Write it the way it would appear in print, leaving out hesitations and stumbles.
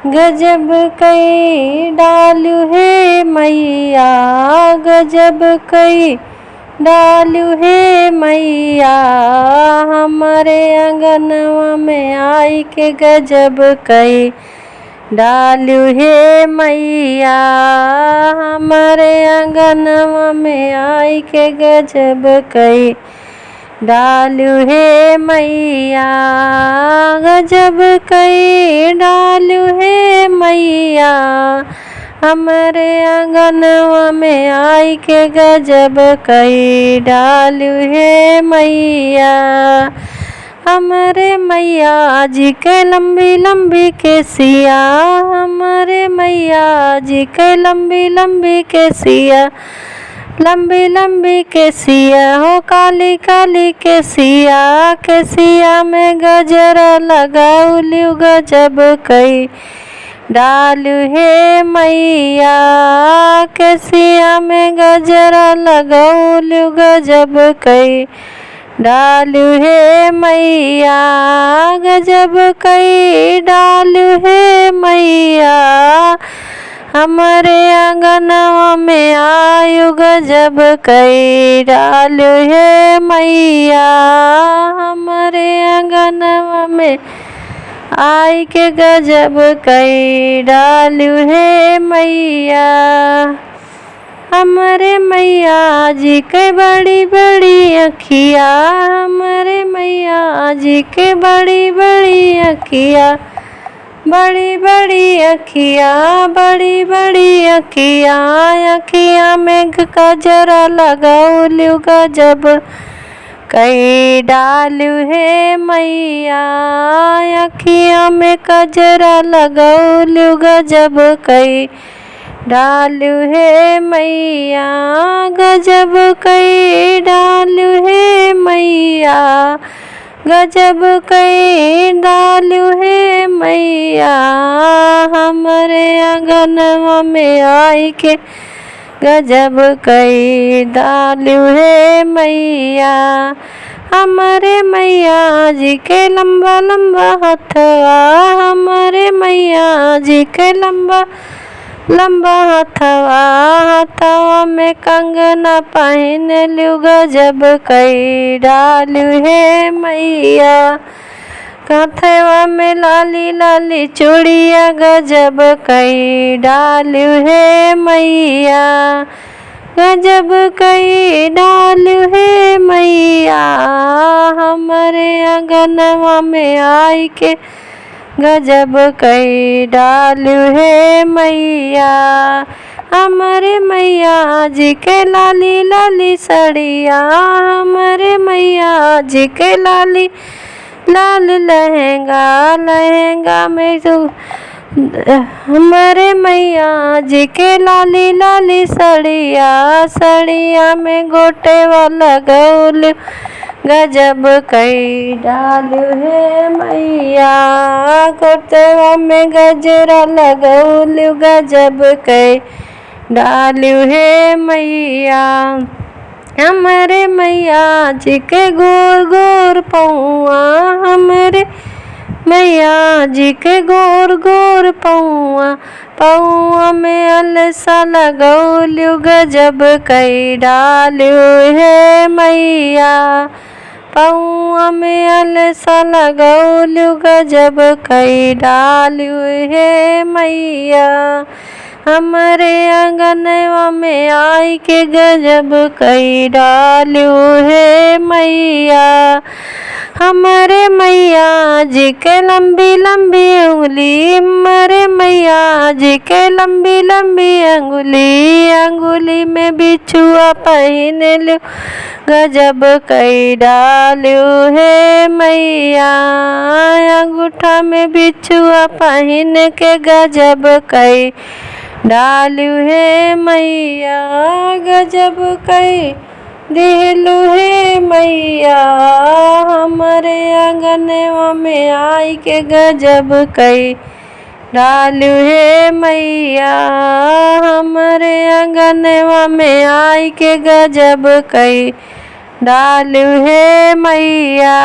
गजब कई डालू है मैया, गजब कई डालू है मैया, हमारे आंगनवा में आई के गजब कई डालू है मैया, हमारे आंगनवा में आई के गजब कई डालू है मैया, गजब कई डालू है मैया, हमारे आंगनवा में आई के गजब कई डालू है मैया। हमारे मैया जी के लंबी लंबी केसिया, हमारे मैया जी के लंबी लंबी केसिया, लंबी लंबी केसिया हो काली काली केसिया, केसिया में गजरा लगाउलियो गजब कई डालू है मैया, केसिया में गजरा लगाउलियो गजब कई डालू है मैया, गजब कई डालू है मैया, हमारे आंगनवा में आयु गजब कई डालू है मैया, हमारे आंगनवा में आई के गजब कई डालू है मैया। हमारे मैया जी के बड़ी बड़ी अखिया, हमारे मैया जी के बड़ी बड़ी अखिया, बड़ी बड़ी अखिया, बड़ी बड़ी अखिया, अखिया में गजरा लगाउलियो गजब कई डालू है मैया, अखिया में गजरा लगाउलियो गजब कई डालू है मैया, गजब कई डालू है मैया, गजब कई डालू है मैया, हमारे आंगनवा में आई के गजब कई डालू है मैया, हमारे मैया जी के लंबा लंबा हथवा, हमारे मैया जी के लंबा लंबा हथवा, हथवा में कंगना पहन लियो गजब कई डालू है मैया, हथवा में लाली लाली चूड़िया गजब कई डालू है मैया, गजब कई डालू है मैया, हमारे आंगनवा में आई के गजब कई डालू है मैया, हमारे मैया जी के लाली लाली सड़िया, हमारे मैया जी के लाली लाल लहंगा, लहंगा में तो हमारे मैया जी के लाली लाली सड़िया, सड़िया में गोटे वाला गौल गजब कई डालू है मैया, गोटवा में गजरा लगाउलियो गजब कई डालू है मैया, हमारे मैया जी के गोर गोर पौआ, हमारे मैया जी के गोर गोर पौआ, पौआ में अलसा लगाउलियो गजब कई डालू है मैया, पौआ में अलसा लगाउलियो गजब कई डालू है मैया, हमारे आंगनवा में आई के गजब कई डालू है मैया, हमारे मैया जी के लंबी लंबी उंगली, हमारे मैया जी के लंबी लंबी अंगुली, अंगुली में बिछुआ पहन लो गजब कई डालू है मैया, अंगूठा में बिछुआ पहन के गजब कई डालू है मैया, गजब कई दिलू है मैया, हमारे आंगनवा में आई के गजब कई डालू है मैया, हमारे आंगनवा में आई के गजब कई डालू है मैया।